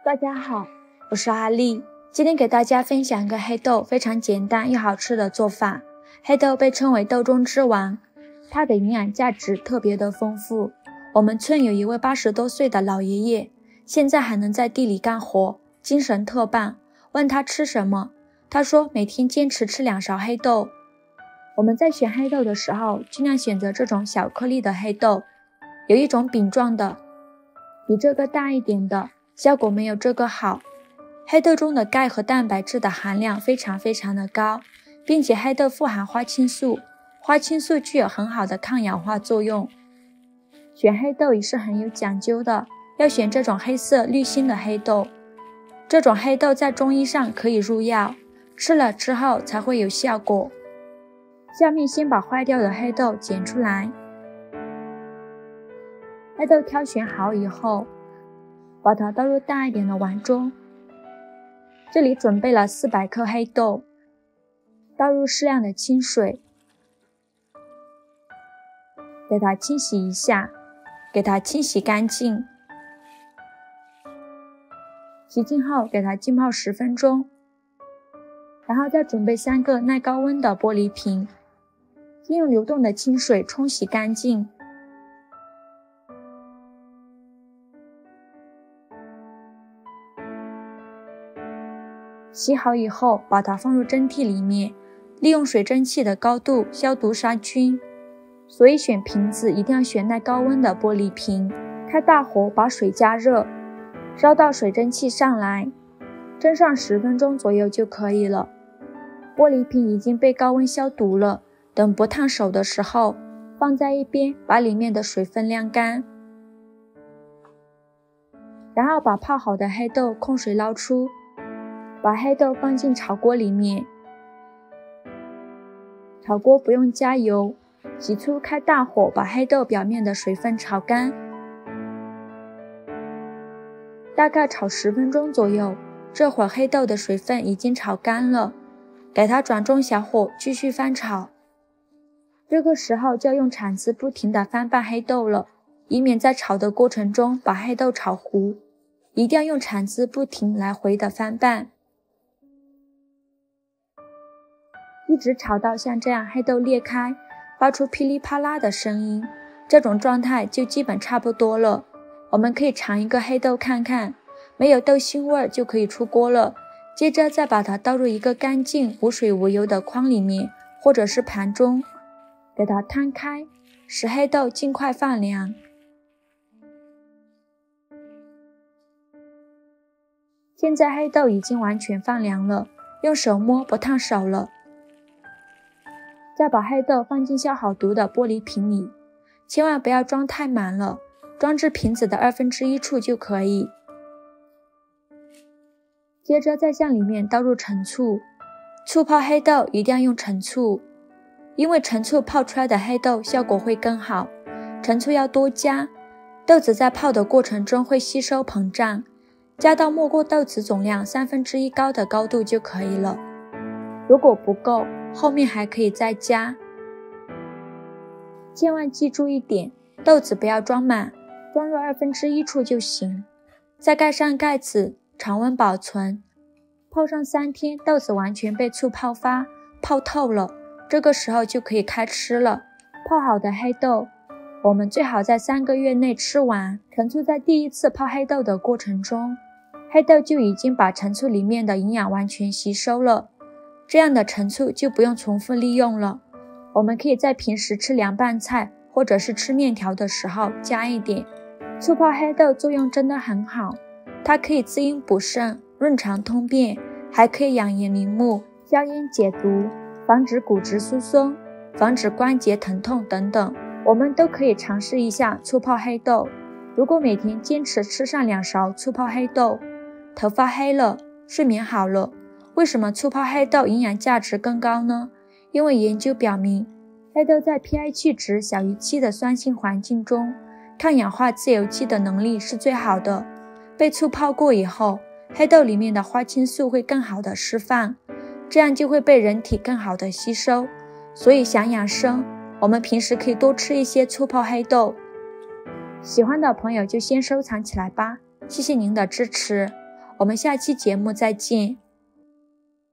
大家好，我是阿丽，今天给大家分享一个黑豆非常简单又好吃的做法。黑豆被称为豆中之王，它的营养价值特别的丰富。我们村有一位80多岁的老爷爷，现在还能在地里干活，精神特棒。问他吃什么，他说每天坚持吃2勺黑豆。我们在选黑豆的时候，尽量选择这种小颗粒的黑豆，有一种饼状的，比这个大一点的，效果没有这个好。黑豆中的钙和蛋白质的含量非常的高，并且黑豆富含花青素，花青素具有很好的抗氧化作用。选黑豆也是很有讲究的，要选这种黑色绿心的黑豆。这种黑豆在中医上可以入药，吃了之后才会有效果。下面先把坏掉的黑豆捡出来。黑豆挑选好以后，把它倒入大一点的碗中。这里准备了400克黑豆，倒入适量的清水，给它清洗一下，给它清洗干净。洗净后给它浸泡10分钟，然后再准备3个耐高温的玻璃瓶，先用流动的清水冲洗干净。洗好以后，把它放入蒸屉里面，利用水蒸气的高度消毒杀菌。所以选瓶子一定要选耐高温的玻璃瓶，开大火把水加热，烧到水蒸气上来，蒸上10分钟左右就可以了。玻璃瓶已经被高温消毒了，等不烫手的时候，放在一边，把里面的水分晾干。然后把泡好的黑豆控水捞出，把黑豆放进炒锅里面，炒锅不用加油，起初开大火把黑豆表面的水分炒干，大概炒10分钟左右。这会儿黑豆的水分已经炒干了，给它转中小火继续翻炒。这个时候就要用铲子不停地翻拌黑豆了，以免在炒的过程中把黑豆炒糊，一定要用铲子不停来回的翻拌，一直炒到像这样黑豆裂开，发出噼里啪啦的声音，这种状态就基本差不多了。我们可以尝一个黑豆看看，没有豆腥味就可以出锅了。接着再把它倒入一个干净无水无油的筐里面，或者是盘中，给它摊开，使黑豆尽快放凉。现在黑豆已经完全放凉了，用手摸不烫手了。再把黑豆放进消好毒的玻璃瓶里，千万不要装太满了，装至瓶子的1/2处就可以。接着再向里面倒入陈醋，醋泡黑豆一定要用陈醋，因为陈醋泡出来的黑豆效果会更好。陈醋要多加，豆子在泡的过程中会吸收膨胀，加到没过豆子总量1/3高的高度就可以了。如果不够，后面还可以再加。千万记住一点，豆子不要装满，装入1/2处就行。再盖上盖子，常温保存。泡上3天，豆子完全被醋泡发，泡透了，这个时候就可以开吃了。泡好的黑豆，我们最好在3个月内吃完。陈醋在第一次泡黑豆的过程中，黑豆就已经把陈醋里面的营养完全吸收了，这样的陈醋就不用重复利用了。我们可以在平时吃凉拌菜或者是吃面条的时候加一点。醋泡黑豆作用真的很好，它可以滋阴补肾、润肠通便，还可以养颜明目、消炎解毒，防止骨质疏松，防止关节疼痛等等。我们都可以尝试一下醋泡黑豆。如果每天坚持吃上2勺醋泡黑豆，头发黑了，睡眠好了。为什么醋泡黑豆营养价值更高呢？因为研究表明，黑豆在 pH 值小于7的酸性环境中，抗氧化自由基的能力是最好的。被醋泡过以后，黑豆里面的花青素会更好的释放，这样就会被人体更好的吸收。所以想养生，我们平时可以多吃一些醋泡黑豆。喜欢的朋友就先收藏起来吧，谢谢您的支持。我们下期节目再见。